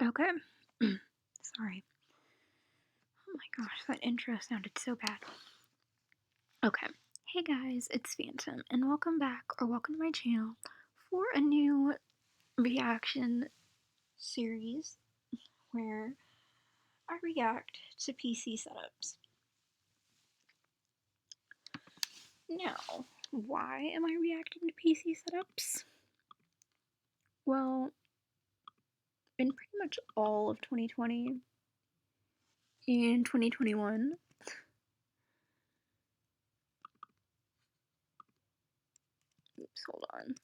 Okay. Sorry. Oh my gosh, that intro sounded so bad. Okay. Hey guys, it's Phantom, and welcome back, or welcome to my channel, for a new reaction series where I react to PC setups. Now, why am I reacting to PC setups? Well, in pretty much all of 2020 and 2021, oops, hold on.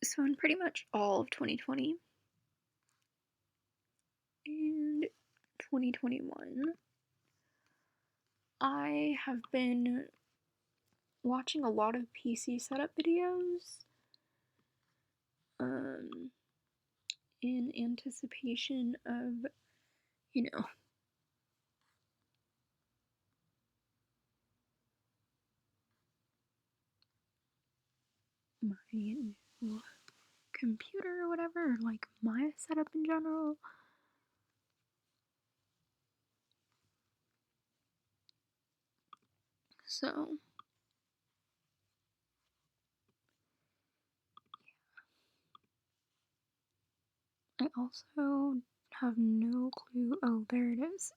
So in pretty much all of 2020 and 2021, I have been watching a lot of PC setup videos in anticipation of, you know, my new computer or whatever, like my setup in general. So, I also have no clue. Oh, there it is.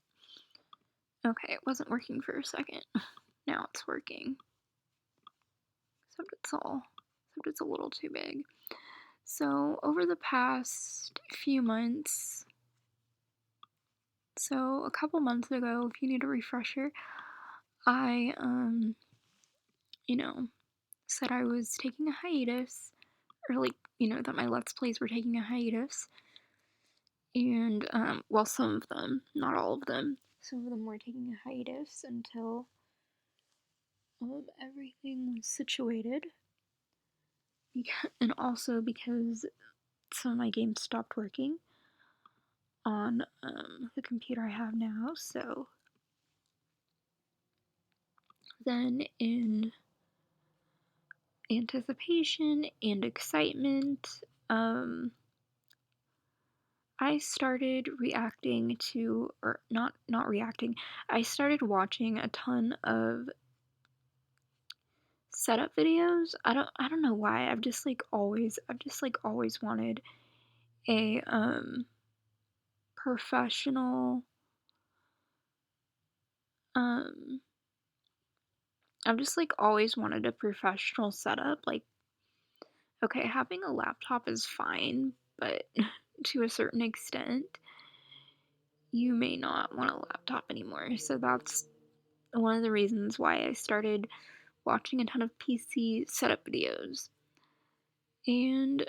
Okay, it wasn't working for a second. Now it's working. Except it's a little too big. So, over the past few months, so a couple months ago, if you need a refresher, I, said I was taking a hiatus, or like, that my Let's Plays were taking a hiatus. And, well, some of them, not all of them, some of them were taking a hiatus until everything was situated. And also because some of my games stopped working on the computer I have now, so then in anticipation and excitement, I started reacting to, or not reacting, I started watching a ton of setup videos. I don't know why. I've just always wanted a professional I've just always wanted a professional setup. Like, okay, having a laptop is fine, but to a certain extent, you may not want a laptop anymore. So that's one of the reasons why I started watching a ton of PC setup videos. And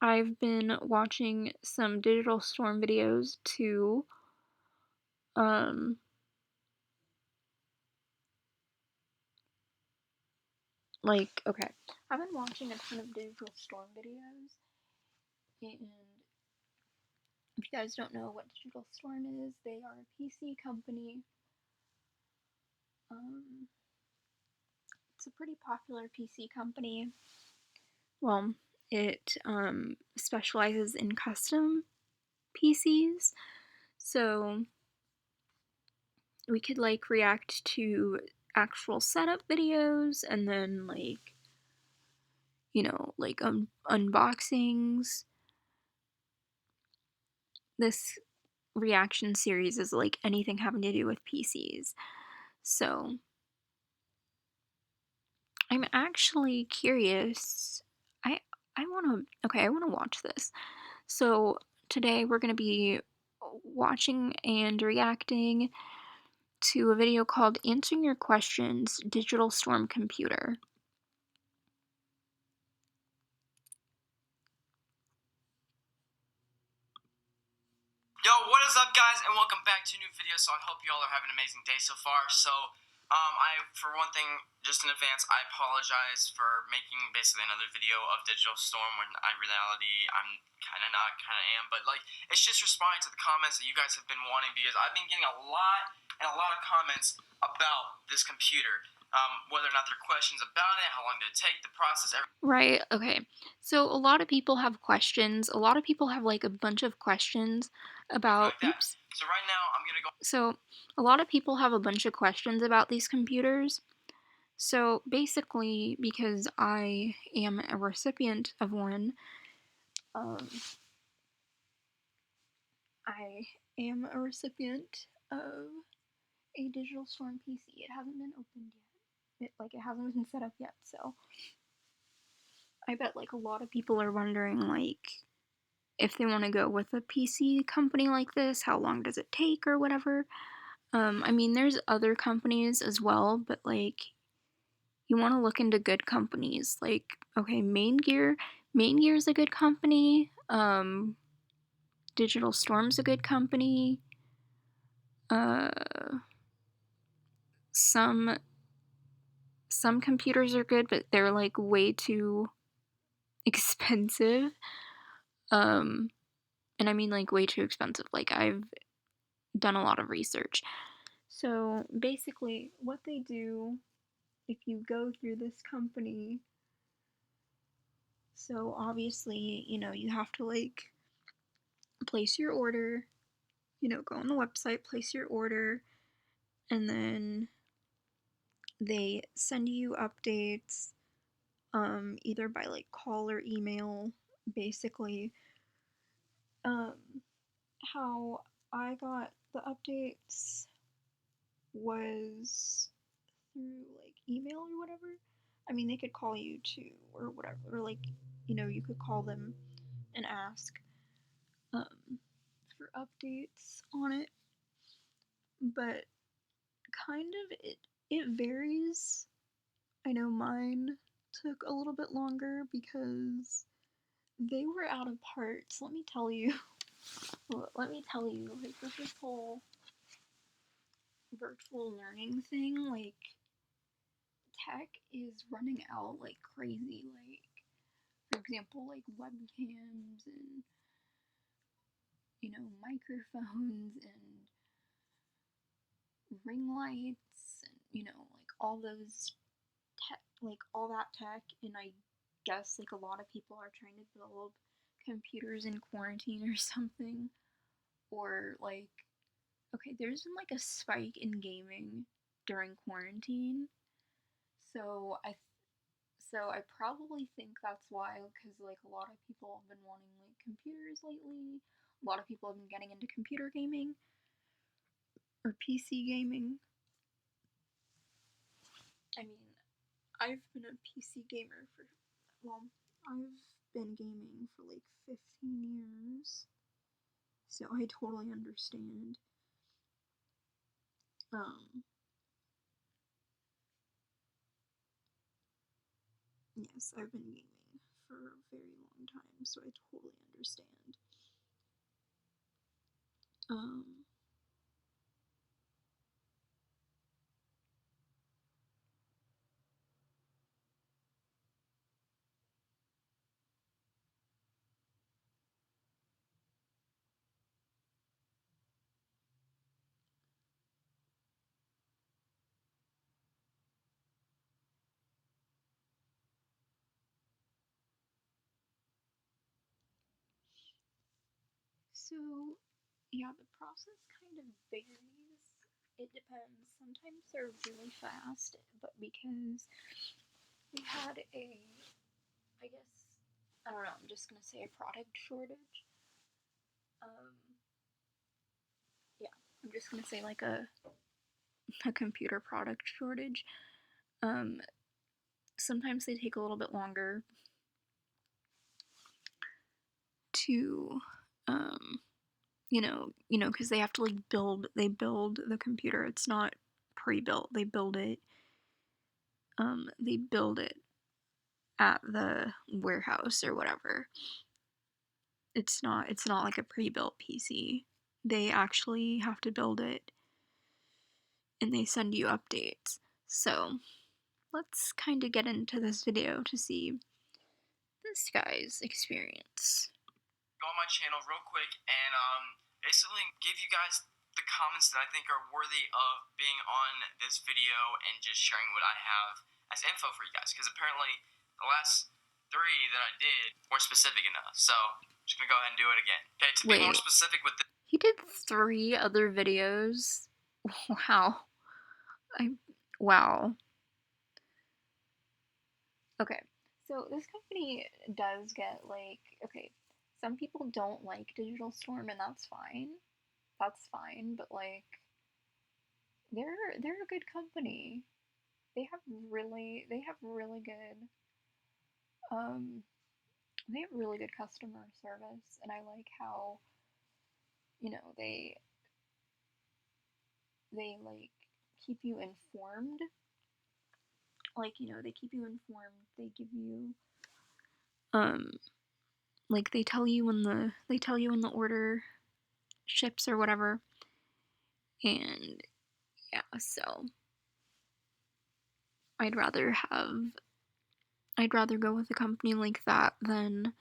I've been watching some Digital Storm videos too. Okay, I've been watching a ton of Digital Storm videos, and if you guys don't know what Digital Storm is, they are a PC company. It's a pretty popular PC company. Well, it specializes in custom PCs, so we could react to actual setup videos and then unboxings. This reaction series is anything having to do with PCs. So I'm actually curious. I want to watch this. So today we're going to be watching and reacting to a video called Answering Your Questions, Digital Storm Computer. Yo, what is up, guys, and welcome back to a new video. So I hope you all are having an amazing day so far. So, for one thing, just in advance, I apologize for making basically another video of Digital Storm when in reality I'm kind of not, kind of am. But it's just responding to the comments that you guys have been wanting, because I've been getting a lot of comments about this computer. whether or not there are questions about it, how long did it take, the process, everything. Right, okay. So a lot of people have questions. A lot of people have like a bunch of questions about, Like that. oops. So right now, I'm gonna go. So a lot of people have a bunch of questions about these computers. So basically, because I am a recipient of one, um, I am a recipient of a Digital Storm PC. It hasn't been opened yet. It hasn't been set up yet, so I bet like a lot of people are wondering like if they want to go with a PC company like this, how long does it take or whatever. I mean, there's other companies as well, but like you want to look into good companies. Like, okay, Main Gear is a good company. Digital Storm's a good company. Uh, some some computers are good, but they're like way too expensive. Um, and I mean like way too expensive. Like I've done a lot of research. So basically, what they do if you go through this company, so obviously, you have to like place your order, go on the website, place your order, and then they send you updates either by like call or email. Basically, um, how I got the updates was through like email or whatever. I mean, they could call you too or whatever, or like, you could call them and ask um, for updates on it. But kind of it varies. I know mine took a little bit longer because they were out of parts. Let me tell you. Like with this whole virtual learning thing, like tech is running out like crazy. Like for example, like webcams and microphones and ring lights and like all those tech, like all that tech. And I guess like a lot of people are trying to build computers in quarantine or something. Or like, okay, there's been like a spike in gaming during quarantine. So I probably think that's why, because like a lot of people have been wanting like computers lately. A lot of people have been getting into computer gaming or PC gaming. I mean, I've been a PC gamer for, well, I've been gaming for like 15 years, so I totally understand. Um, yes, I've been gaming for a very long time, so I totally understand. Um, so, yeah, the process kind of varies. It depends. Sometimes they're really fast, but because we had I guess, I don't know, I'm just gonna say a product shortage. Um, yeah, I'm just gonna say like a computer product shortage. Um, Sometimes they take a little bit longer to, um, because they have to like they build the computer. It's not pre-built. They build it at the warehouse or whatever. It's not like a pre-built PC. They actually have to build it and they send you updates. So, let's kind of get into this video to see this guy's experience. Go on my channel real quick and basically give you guys the comments that I think are worthy of being on this video and just sharing what I have as info for you guys, because apparently the last 3 that I did weren't specific enough. So I'm just gonna go ahead and do it again. Okay, to be more Wait. specific with this. He did 3 other videos? Wow. Wow. Okay, so this company does get, like, okay, some people don't like Digital Storm, and that's fine. That's fine, but, like, they're a good company. They have really good, um, they have really good customer service, and I like how, you know, they like keep you informed. Like, you know, they keep you informed. They give you, um, like, they tell you when the order ships or whatever. And yeah, so I'd rather go with a company like that than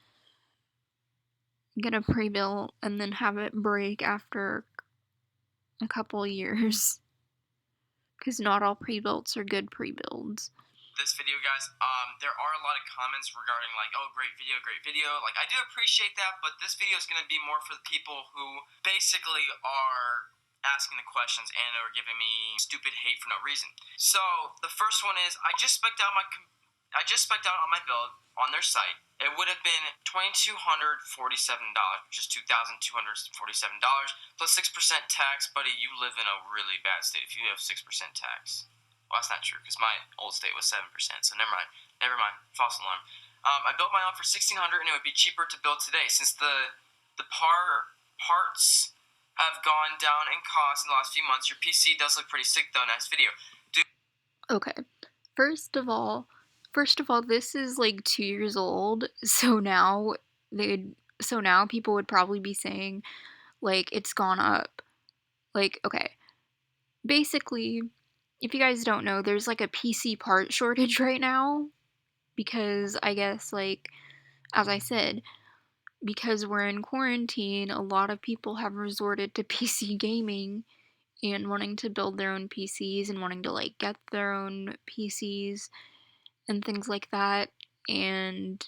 get a pre-built and then have it break after a couple years. Because not all pre-builts are good pre-builds. This video, guys, there are a lot of comments regarding, like, oh, great video, like, I do appreciate that, but this video is going to be more for the people who basically are asking the questions and are giving me stupid hate for no reason. So the first one is, I just spec'd out on my build on their site. It would have been $2,247, which is $2,247 plus 6% tax. Buddy, you live in a really bad state if you have 6% tax. Well, that's not true, because my old state was 7%, so never mind, false alarm. I built my own for $1,600, and it would be cheaper to build today, since the parts have gone down in cost in the last few months. Your PC does look pretty sick, though. Nice video. Okay, first of all, this is like 2 years old, so now people would probably be saying, like, it's gone up. Like, okay, basically, if you guys don't know, there's like a PC part shortage right now because I guess, like, as I said, because we're in quarantine, a lot of people have resorted to PC gaming and wanting to build their own PCs and wanting to, like, get their own PCs and things like that. And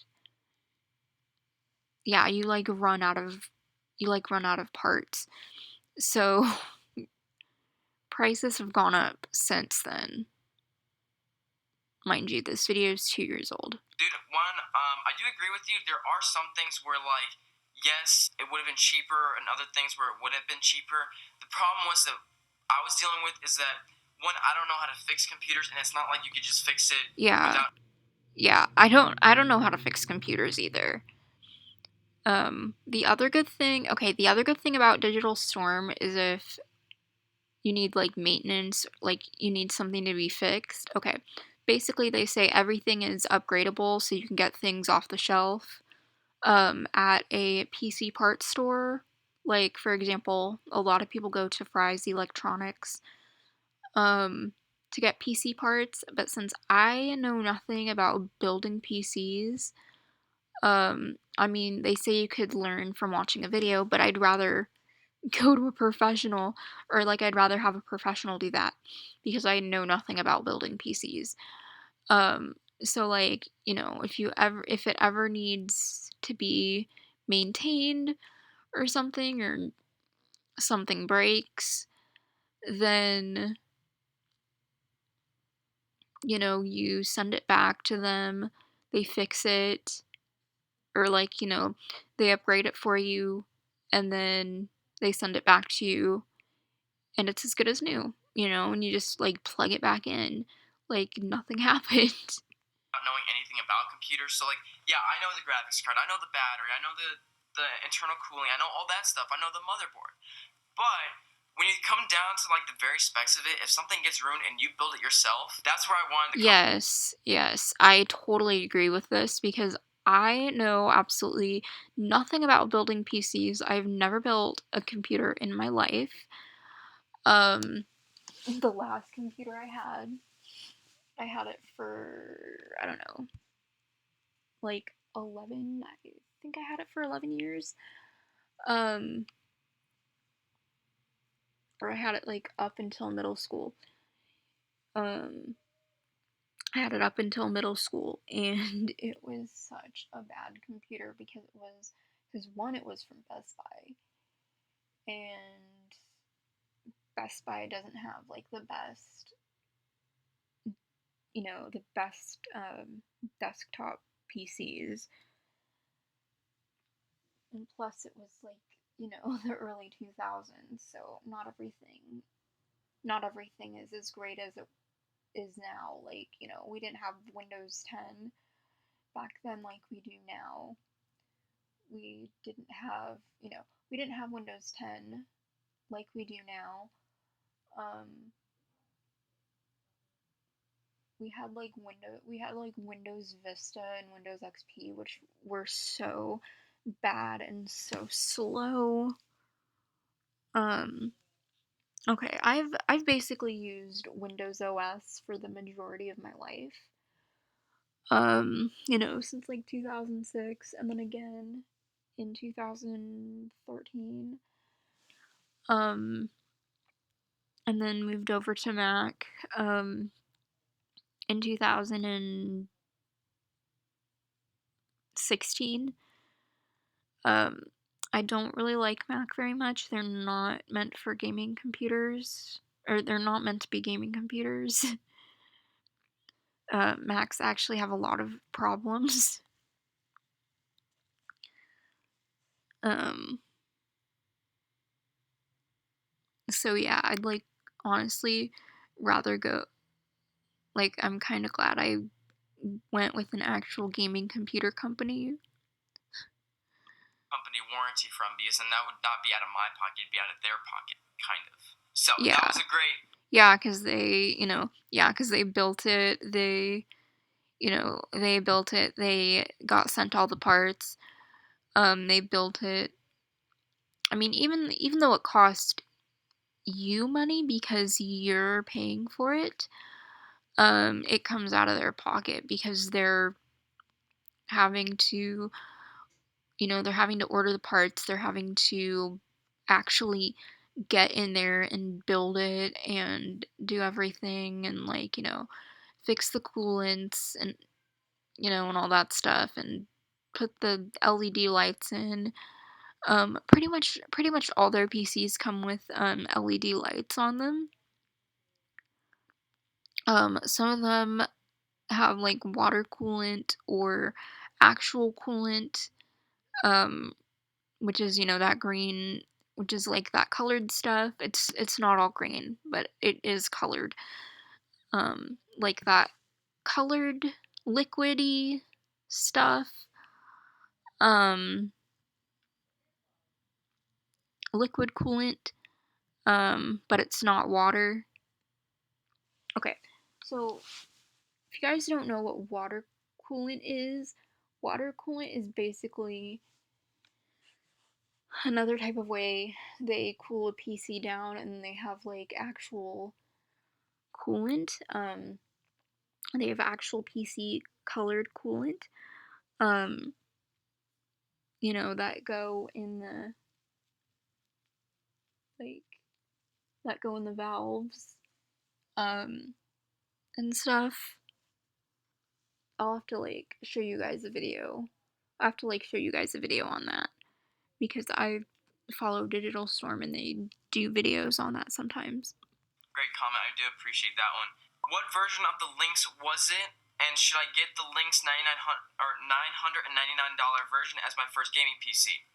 yeah, you run out of parts. So prices have gone up since then. Mind you, this video is 2 years old. Dude, I do agree with you. There are some things where, like, yes, it would have been cheaper, and other things where it would have been cheaper. The problem was that I was dealing with is that, one, I don't know how to fix computers, and it's not like you could just fix it without... Yeah, I don't know how to fix computers either. The other good thing about Digital Storm is if you need, like, maintenance, like, you need something to be fixed. Okay, basically they say everything is upgradable, so you can get things off the shelf at a PC parts store. Like, for example, a lot of people go to Fry's Electronics to get PC parts, but since I know nothing about building PCs, I mean, they say you could learn from watching a video, but I'd rather go to a professional, or, like, I'd rather have a professional do that because I know nothing about building PCs. So, like, you know, if it ever needs to be maintained or something breaks, then, you know, you send it back to them, they fix it, or, like, you know, they upgrade it for you, and then they send it back to you, and it's as good as new, you know, and you just, like, plug it back in like nothing happened. Not knowing anything about computers. So, like, yeah, I know the graphics card, I know the battery, I know the internal cooling, I know all that stuff, I know the motherboard. But when you come down to, like, the very specs of it, if something gets ruined and you build it yourself, that's where I wanted to come. Yes, I totally agree with this because I know absolutely nothing about building PCs. I've never built a computer in my life. The last computer I had it for, I don't know, like 11, I think I had it for 11 years. or I had it like up until middle school. Um, I had it up until middle school, and it was such a bad computer because one, it was from Best Buy, and Best Buy doesn't have like the best, the best desktop PCs, and plus it was like, the early 2000s, so not everything is as great as it is now. Like, we didn't have Windows 10 back then like we do now. We didn't have, we didn't have Windows 10 like we do now. Um, we had like Windows Vista and Windows XP, which were so bad and so slow. Um, okay, I've basically used Windows OS for the majority of my life. Since like 2006, and then again in 2013. Um, and then moved over to Mac in 2016. Um, I don't really like Mac very much. They're not meant for gaming computers, or they're not meant to be gaming computers. Macs actually have a lot of problems. Um, so yeah, I'd like honestly rather go. Like, I'm kind of glad I went with an actual gaming computer company. Company warranty from, because then that would not be out of my pocket, it'd be out of their pocket, kind of. So Yeah. that was a great. Yeah, because they built it. They built it. They got sent all the parts. They built it. I mean, even though it cost you money because you're paying for it, it comes out of their pocket because they're having to, they're having to order the parts. They're having to actually get in there and build it and do everything and like, fix the coolants and and all that stuff and put the LED lights in. Pretty much all their PCs come with LED lights on them. Some of them have like water coolant or actual coolant, um, which is that green, which is like that colored stuff. It's not all green, but it is colored. Like that colored liquidy stuff. Um, Liquid coolant, but it's not water. Okay, so if you guys don't know what water coolant is basically another type of way they cool a PC down, and they have like actual coolant. They have actual PC colored coolant. Um, that go in the like that go in the valves, and stuff. I'll have to like show you guys a video. I have to like show you guys a video on that because I follow Digital Storm and they do videos on that sometimes. Great comment. I do appreciate that one. What version of the Lynx was it? And should I get the Lynx $999 version as my first gaming PC?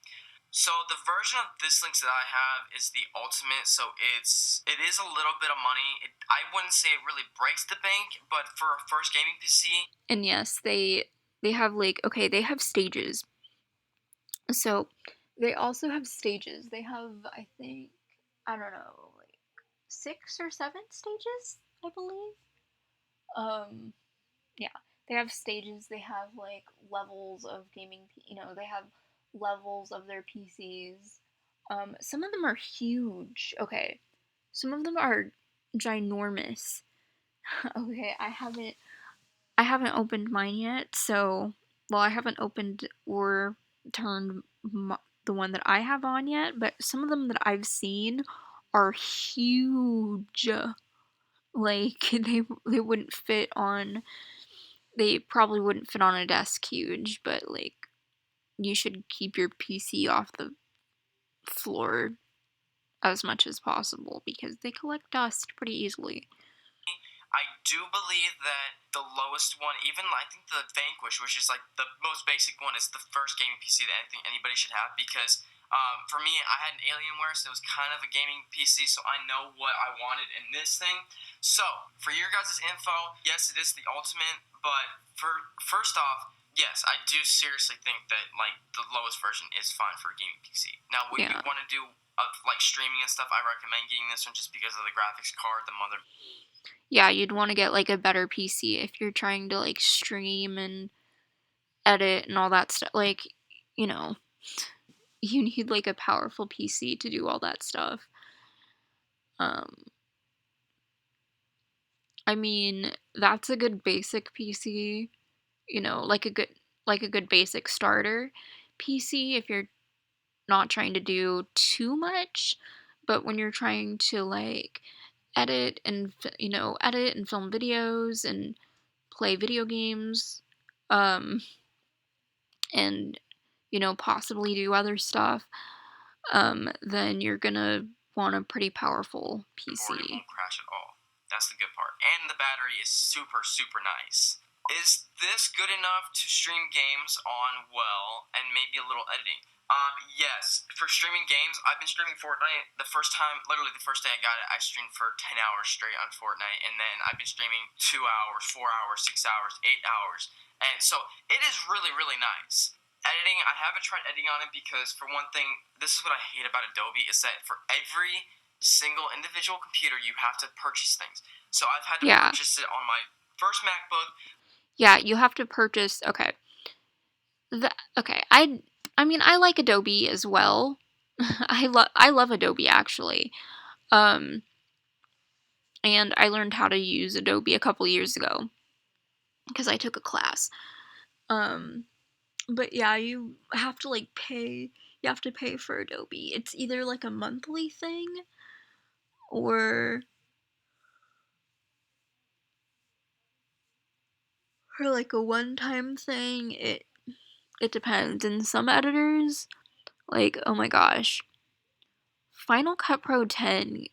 So the version of this Lynx that I have is the Ultimate, so it is a little bit of money. I wouldn't say it really breaks the bank, but for a first gaming PC. And yes, they have like, okay, they have stages. So they also have stages. They have, I think, I don't know, like 6 or 7 stages, I believe. Yeah, they have stages. They have like levels of gaming. They have levels of their PCs. Some of them are huge. Okay, some of them are ginormous. Okay, I haven't opened mine yet. So, well, I haven't opened or turned the one that I have on yet. But some of them that I've seen are huge. Like, they wouldn't fit on, they probably wouldn't fit on a desk huge, but like, you should keep your PC off the floor as much as possible because they collect dust pretty easily. I do believe that the lowest one, even I think the Vanquish, which is like the most basic one, is the first gaming PC that I think anybody should have because for me, I had an Alienware, so it was kind of a gaming PC, so I know what I wanted in this thing. So, for your guys' info, yes, it is the ultimate, but first off, yes, I do seriously think that like the lowest version is fine for a gaming PC. Now, when you want to do like streaming and stuff, I recommend getting this one just because of the graphics card, the mother. Yeah, you'd want to get like a better PC if you're trying to like stream and edit and all that stuff. Like, you know, you need like a powerful PC to do all that stuff. I mean, that's a good basic PC, you know, like a good basic starter PC if you're not trying to do too much, but when you're trying to like edit and edit and film videos and play video games, and possibly do other stuff, then you're gonna want a pretty powerful PC. It won't crash at all. That's the good part. And the battery is super, super nice. Is this good enough to stream games on well and maybe a little editing? Yes. For streaming games, I've been streaming Fortnite. Literally the first day I got it, I streamed for 10 hours straight on Fortnite, and then I've been streaming 2 hours, 4 hours, 6 hours, 8 hours. And so it is really, really nice. Editing, I haven't tried editing on it because, for one thing, this is what I hate about Adobe, is that for every single individual computer, you have to purchase things. So I've had to purchase it on my first MacBook. Yeah, you have to purchase. Okay. I mean, I like Adobe as well. I love Adobe actually. And I learned how to use Adobe a couple years ago because I took a class. But yeah, you have to like pay. You have to pay for Adobe. It's either like a monthly thing or like a one-time thing. It depends. And some editors, like, oh my gosh, Final Cut Pro 10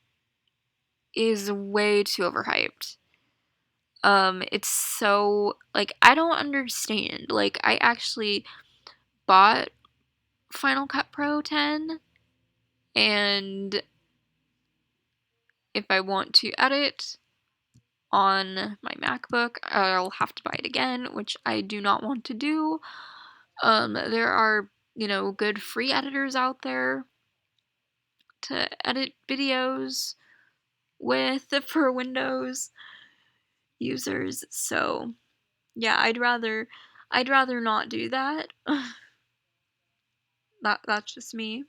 is way too overhyped. It's so, like, I don't understand. Like, I actually bought Final Cut Pro 10, and if I want to edit on my MacBook, I'll have to buy it again, which I do not want to do. There are, good free editors out there to edit videos with for Windows users. So, yeah, I'd rather not do that. That's just me.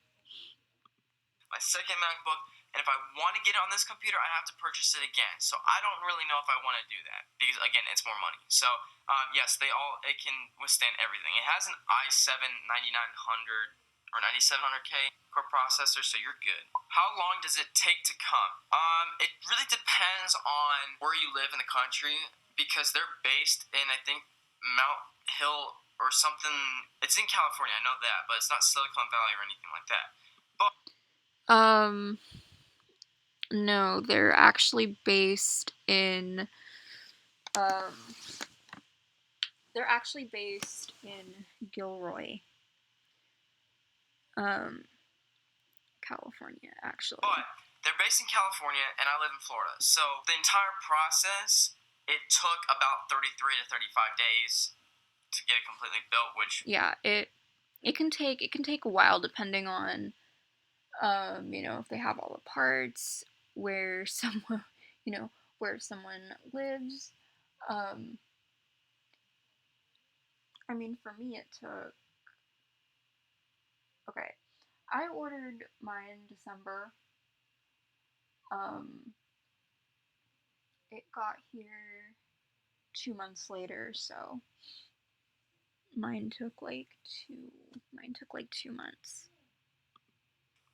My second MacBook, and if I want to get it on this computer, I have to purchase it again. So I don't really know if I want to do that because, again, it's more money. So yes, it can withstand everything. It has an i7 9900 or 9700K core processor, so you're good. How long does it take to come? It really depends on where you live in the country because they're based in, I think, Mount Hill or something. It's in California, I know that, but it's not Silicon Valley or anything like that. No, they're actually based in, Gilroy, California, actually. But they're based in California, and I live in Florida. So the entire process, it took about 33 to 35 days to get it completely built, which... Yeah, it can take a while depending on, if they have all the parts, where someone, where someone lives. I mean, for me, it took. Okay, I ordered mine in December. It got here 2 months later, so mine took like 2 months.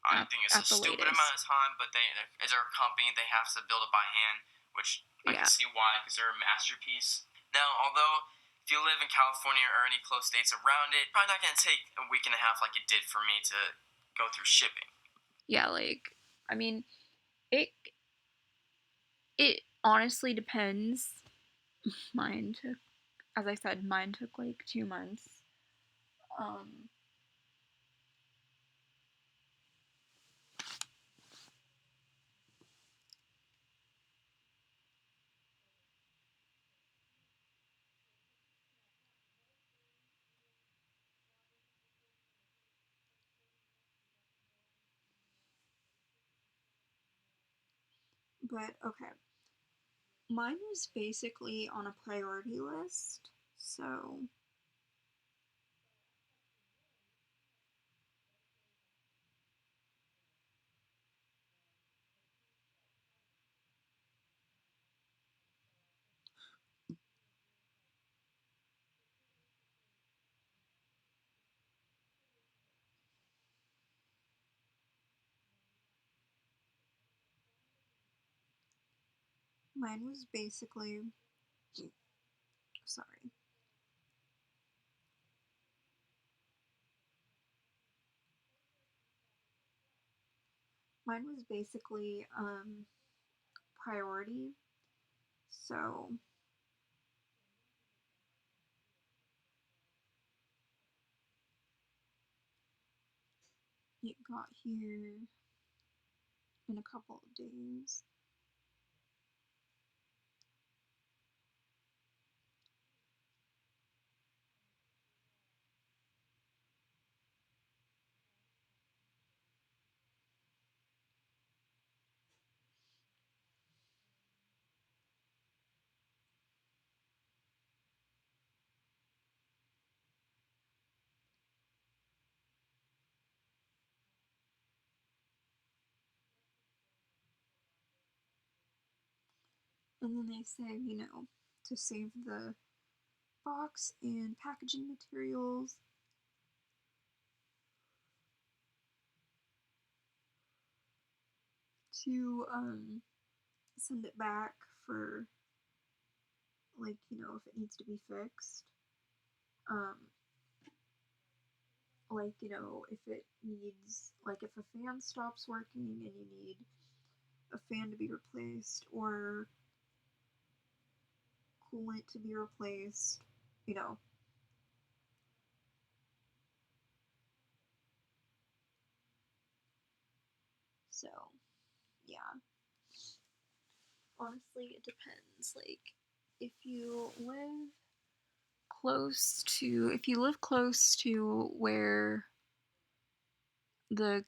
I think it's a at the stupid amount of latest. time, but as a company, they have to build it by hand, which I can Yeah. see why, because they're a masterpiece. Now, although if you live in California or any close states around it, probably not going to take a week and a half like it did for me to go through shipping. Yeah, like, I mean, it it honestly depends. Mine took, as I said, mine took like 2 months. Um, but okay. Mine was basically on a priority list, so mine was basically, sorry. Mine was basically priority. So it got here in a couple of days. And then they say, to save the box and packaging materials, to send it back for, like, if it needs to be fixed. Um, like, if it needs, like, if a fan stops working and you need a fan to be replaced or coolant to be replaced, you know. So, yeah. Honestly, it depends. Like, if you live close to where the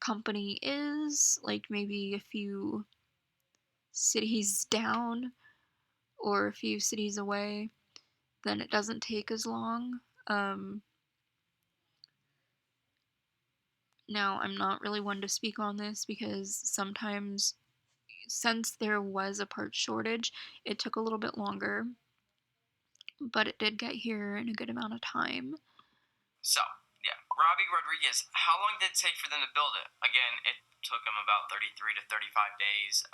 company is, like maybe a few cities down or a few cities away, then it doesn't take as long. Now, I'm not really one to speak on this because sometimes, since there was a part shortage, it took a little bit longer, but it did get here in a good amount of time. So, yeah, Robbie Rodriguez, how long did it take for them to build it? Again, it took them about 33 to 35 days.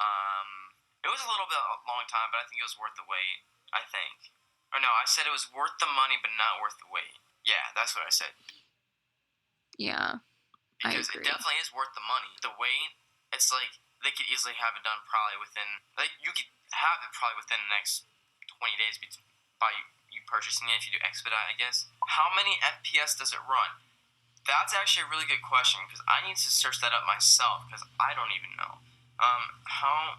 It was a little bit a long time, but I think it was worth the wait. I think. Or no, I said it was worth the money, but not worth the wait. Yeah, that's what I said. Yeah, I Because it agree. definitely is worth the money. The wait, it's like they could easily have it done probably within, like, you could have it probably within the next 20 days by you purchasing it if you do expedite, I guess. How many FPS does it run? That's actually a really good question because I need to search that up myself because I don't even know. How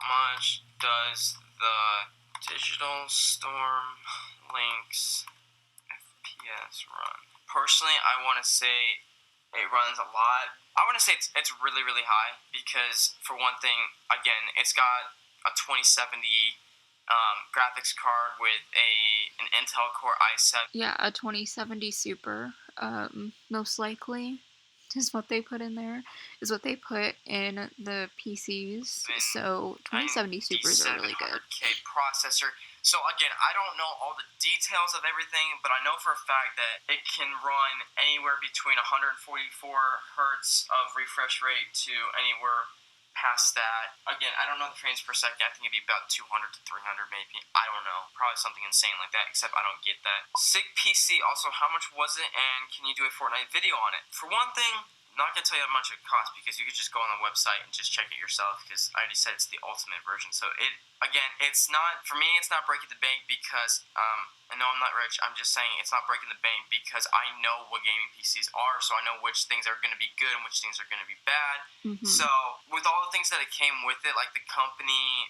much does the Digital Storm Lynx FPS run? Personally, I want to say it runs a lot. I want to say it's really, really high because, for one thing, again, it's got a 2070 graphics card with an Intel Core i7. Yeah, a 2070 Super, most likely, is what they put in there, is what they put in the PCs. So 2070 Supers are really good. 700K processor. So again, I don't know all the details of everything, but I know for a fact that it can run anywhere between 144 hertz of refresh rate to anywhere past that. Again, I don't know the frames per second. I think it'd be about 200 to 300 maybe. I don't know. Probably something insane like that, except I don't get that. Sick PC, also, how much was it, and can you do a Fortnite video on it? For one thing, not gonna tell you how much it costs because you could just go on the website and just check it yourself because I already said it's the ultimate version. So it's not, for me, it's not breaking the bank because I know I'm not rich. I'm just saying it's not breaking the bank because I know what gaming PCs are, so I know which things are going to be good and which things are going to be bad. So with all the things that it came with it, like the company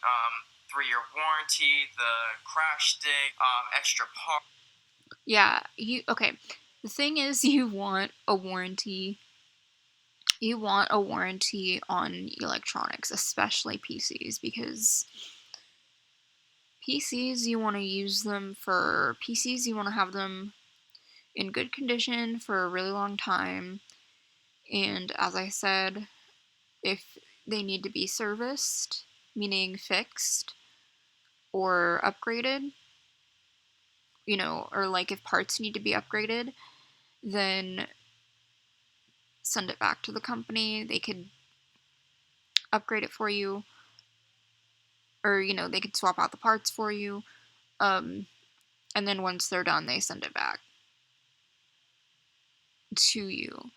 3-year warranty, the crash stick, extra parts. Yeah, okay. The thing is, you want a warranty. You want a warranty on electronics, especially PCs, because PCs, you want to use them for PCs, you want to have them in good condition for a really long time. And as I said, if they need to be serviced, meaning fixed or upgraded, or like if parts need to be upgraded, then send it back to the company. They could upgrade it for you, or they could swap out the parts for you. And then once they're done, they send it back to you.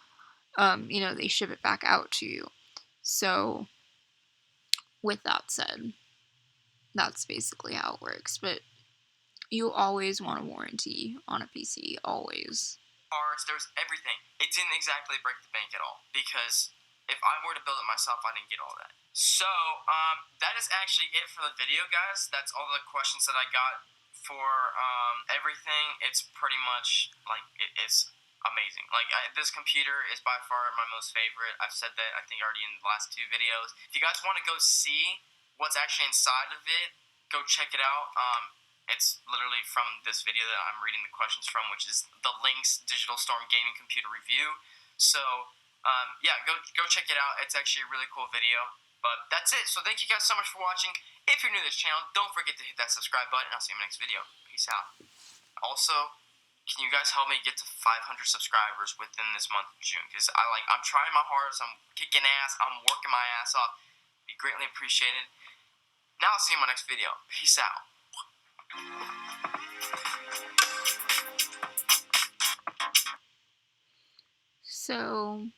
They ship it back out to you. So, with that said, that's basically how it works. But you always want a warranty on a PC, always. Parts, there's everything. It didn't exactly break the bank at all because if I were to build it myself, I didn't get all that. So, that is actually it for the video, guys. That's all the questions that I got for everything. It's pretty much like it's amazing. Like this computer is by far my most favorite. I've said that I think already in the last 2 videos. If you guys want to go see what's actually inside of it, go check it out. It's literally from this video that I'm reading the questions from, which is the Lynx Digital Storm Gaming Computer Review. So, yeah, go check it out. It's actually a really cool video. But that's it. So thank you guys so much for watching. If you're new to this channel, don't forget to hit that subscribe button. I'll see you in my next video. Peace out. Also, can you guys help me get to 500 subscribers within this month of June? Because I'm trying my hardest. I'm kicking ass. I'm working my ass off. Be greatly appreciated. Now I'll see you in my next video. Peace out. So,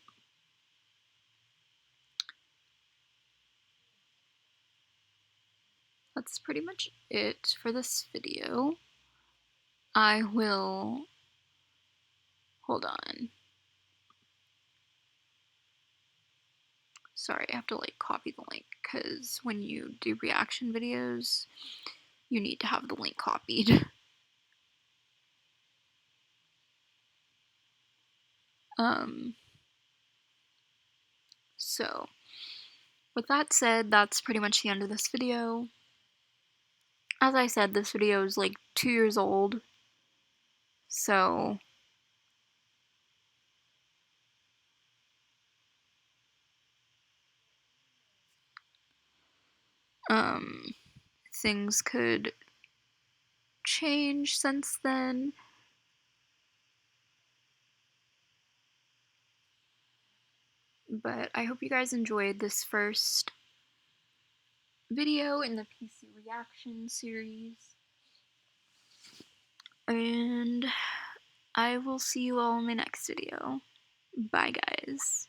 that's pretty much it for this video. I will, hold on. Sorry, I have to copy the link because when you do reaction videos, you need to have the link copied. So, with that said, that's pretty much the end of this video. As I said, this video is 2 years old, so things could change since then. But I hope you guys enjoyed this first video in the PC reaction series. And I will see you all in my next video. Bye, guys.